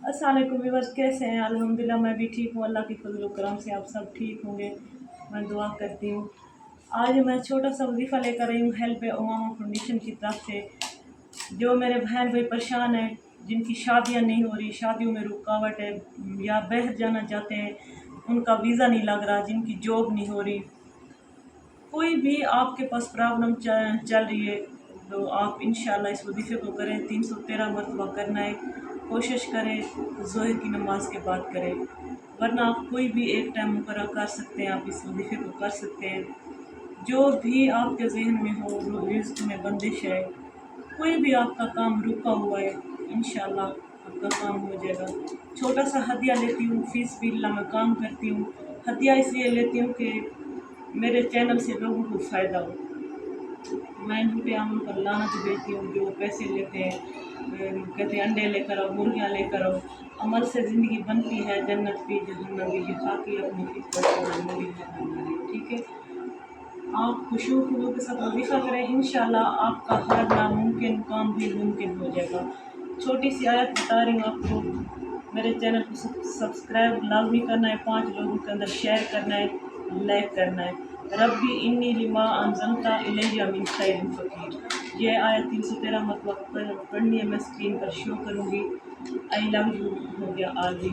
अस्सलाम वालेकुम व्यूअर्स, कैसे हैं? अल्हम्दुलिल्लाह मैं भी ठीक हूँ। अल्लाह की फजल व करम से आप सब ठीक होंगे, मैं दुआ करती हूँ। आज मैं छोटा सा वजीफ़ा लेकर आई हूँ हेल्प उमामा फाउंडेशन की तरफ से। जो मेरे बहन भाई परेशान हैं, जिनकी शादियाँ नहीं हो रही, शादियों में रुकावट है या बाहर जाना चाहते हैं, उनका वीज़ा नहीं लग रहा, जिनकी जॉब नहीं हो रही, कोई भी आपके पास प्रॉब्लम चल रही है तो आप इंशाल्लाह इस वजीफ़े को करें। 313 मरतबा करना है, कोशिश करें ज़ोहर की नमाज के बाद करें, वरना आप कोई भी एक टाइम मुकर्रर कर सकते हैं। आप इस वजीफ़े को कर सकते हैं। जो भी आपके जहन में हो, रिज़्क़ में बंदिश है, कोई भी आपका काम रुका हुआ है, इंशाल्लाह आपका काम हो जाएगा। छोटा सा हदिया लेती हूँ, फीस बिल्लाह मैं काम करती हूँ। हदिया इसलिए लेती हूँ कि मेरे चैनल से लोगों को फ़ायदा हो। मैं इन पे आम पर लानत देती हूँ जो पैसे लेते हैं, कहते हैं अंडे लेकर आओ, मुर्गियाँ लेकर आओ। अमल से ज़िंदगी बनती है, जन्नत भी जहन्नम भी, खाकी अपनी फितरत। ठीक है, आप खुशू खुलू के साथ वजीफ़ा करें, इंशाल्लाह आपका हर नामुमकिन काम भी मुमकिन हो जाएगा। छोटी सी आयत बता रही हूँ आपको। मेरे चैनल को सब्सक्राइब लाजमी करना है, 5 लोगों के अंदर शेयर करना है, लाइक करना है। रब्बी इन्नी लिमा अनज़लता इलैया मिन खैरिन फ़कीर। ये आयत 313 मतलब पढ़नी है, मैं स्क्रीन पर शो करूँगी। आई लव यू हो गया आगे।